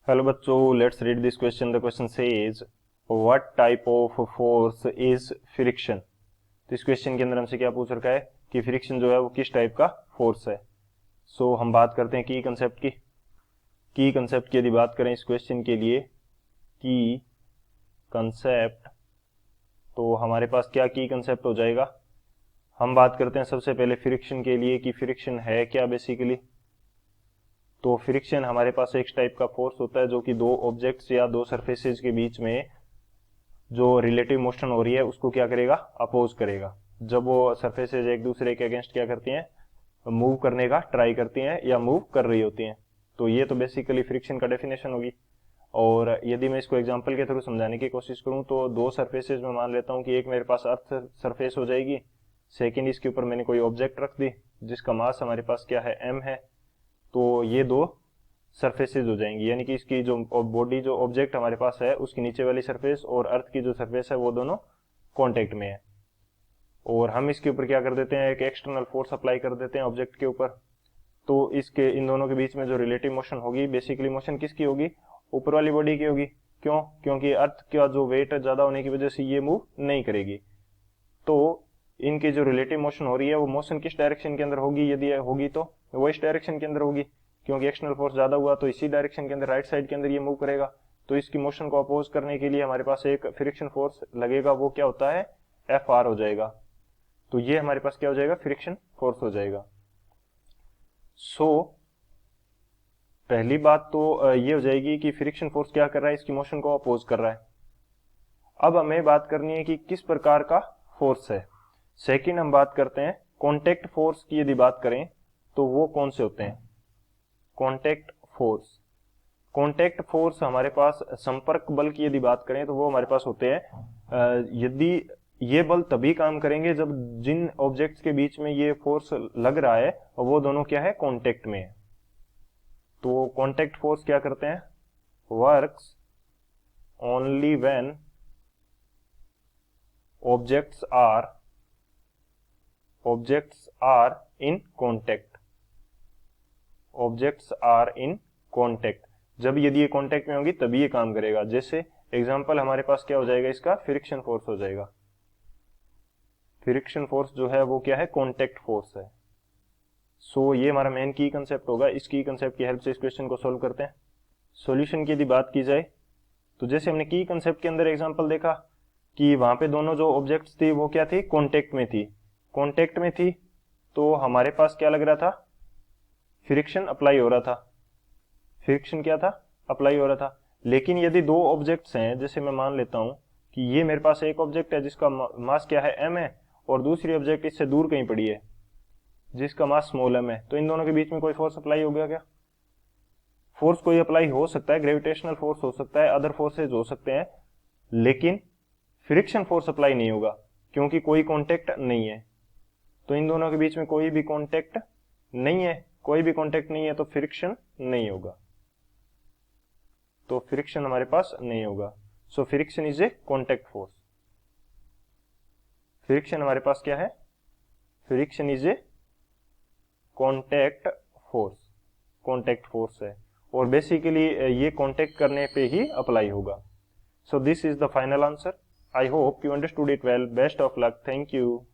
Hello बच्चों, let's read this question. The question says what type of force is friction. तो इस question के अंदर हमसे क्या पूछ रखा है कि फ्रिक्शन जो है वो किस टाइप का फोर्स है। हम बात करते हैं की कंसेप्ट की। की कंसेप्ट की यदि बात करें इस क्वेश्चन के लिए, की कंसेप्ट, तो हमारे पास क्या की कंसेप्ट हो जाएगा। हम बात करते हैं सबसे पहले फ्रिक्शन के लिए कि फ्रिक्शन है क्या बेसिकली। तो फ्रिक्शन हमारे पास एक टाइप का फोर्स होता है जो कि दो ऑब्जेक्ट्स या दो सरफेसेज के बीच में जो रिलेटिव मोशन हो रही है उसको क्या करेगा, अपोज करेगा। जब वो सरफेसेज एक दूसरे के अगेंस्ट क्या करती हैं, मूव करने का ट्राई करती हैं या मूव कर रही होती हैं। तो ये तो बेसिकली फ्रिक्शन का डेफिनेशन होगी। और यदि मैं इसको एग्जांपल के थ्रू समझाने की कोशिश करूं तो दो सरफेसेज में मान लेता हूं कि एक मेरे पास अर्थ सरफेस हो जाएगी, सेकेंड इसके ऊपर मैंने कोई ऑब्जेक्ट रख दी जिसका मास हमारे पास क्या है, m है। तो ये दो सरफेसेज हो जाएंगी, यानी कि इसकी जो बॉडी जो ऑब्जेक्ट हमारे पास है उसकी नीचे वाली सरफेस और अर्थ की जो सरफेस है वो दोनों कांटेक्ट में है। और हम इसके ऊपर क्या कर देते हैं, एक एक्सटर्नल फोर्स अप्लाई कर देते हैं ऑब्जेक्ट के ऊपर। तो इसके इन दोनों के बीच में जो रिलेटिव मोशन होगी, बेसिकली मोशन किसकी होगी, ऊपर वाली बॉडी की होगी। क्यों? क्योंकि अर्थ का जो वेट ज्यादा होने की वजह से ये मूव नहीं करेगी। तो इनकी जो रिलेटिव मोशन हो रही है वो मोशन किस डायरेक्शन के अंदर होगी, यदि होगी तो वो इस डायरेक्शन के अंदर होगी, क्योंकि एक्सटर्नल फोर्स ज्यादा हुआ तो इसी डायरेक्शन के अंदर, राइट साइड के अंदर ये मूव करेगा। तो इसकी मोशन को अपोज करने के लिए हमारे पास एक फ्रिक्शन फोर्स लगेगा, वो क्या होता है, एफ आर हो जाएगा। तो ये हमारे पास क्या हो जाएगा, फ्रिक्शन फोर्स हो जाएगा। पहली बात तो ये हो जाएगी कि फ्रिक्शन फोर्स क्या कर रहा है, इसकी मोशन को अपोज कर रहा है। अब हमें बात करनी है कि किस प्रकार का फोर्स है। सेकंड हम बात करते हैं कांटेक्ट फोर्स की। यदि बात करें तो वो कौन से होते हैं, कांटेक्ट फोर्स। कांटेक्ट फोर्स हमारे पास, संपर्क बल की यदि बात करें तो वो हमारे पास होते हैं यदि ये बल तभी काम करेंगे जब जिन ऑब्जेक्ट्स के बीच में ये फोर्स लग रहा है वो दोनों क्या है, कांटेक्ट में है। तो कांटेक्ट फोर्स क्या करते हैं, works only when objects are in contact. Objects are in contact, जब यदि ये कांटेक्ट में होगी तभी ये काम करेगा। जैसे एग्जांपल हमारे पास क्या हो जाएगा, इसका फ्रिक्शन फोर्स हो जाएगा। फ्रिक्शन फोर्स जो है वो क्या है, कांटेक्ट फोर्स है। ये हमारा मेन की कंसेप्ट होगा। इस की कंसेप्ट की हेल्प से इस क्वेश्चन को सोल्व करते हैं। सॉल्यूशन की यदि बात की जाए तो जैसे हमने की कंसेप्ट के अंदर एग्जांपल देखा कि वहां पे दोनों जो ऑब्जेक्ट्स थी वो क्या थी, कांटेक्ट में थी। कांटेक्ट में थी तो हमारे पास क्या लग रहा था, फ्रिक्शन अप्लाई हो रहा था। फ्रिक्शन क्या था, अप्लाई हो रहा था। लेकिन यदि दो ऑब्जेक्ट्स हैं, जैसे मैं मान लेता हूं कि ये मेरे पास एक ऑब्जेक्ट है जिसका मास क्या है, m है, और दूसरी ऑब्जेक्ट इससे दूर कहीं पड़ी है जिसका मास स्मॉल m है। तो इन दोनों के बीच में कोई फोर्स अप्लाई हो गया क्या? फोर्स कोई अप्लाई हो सकता है, ग्रेविटेशनल फोर्स हो सकता है, अदर फोर्सेज हो सकते हैं, लेकिन फ्रिक्शन फोर्स अप्लाई नहीं होगा क्योंकि कोई कांटेक्ट नहीं है। तो इन दोनों के बीच में कोई भी कांटेक्ट नहीं है, कोई भी कांटेक्ट नहीं है तो फ्रिक्शन नहीं होगा। तो फ्रिक्शन हमारे पास नहीं होगा। Friction is a contact force. Friction हमारे पास क्या है, friction is a contact force. Contact force है और बेसिकली ये कांटेक्ट करने पे ही अप्लाई होगा। This is the final answer. I hope you understood it well. Best of luck. Thank you.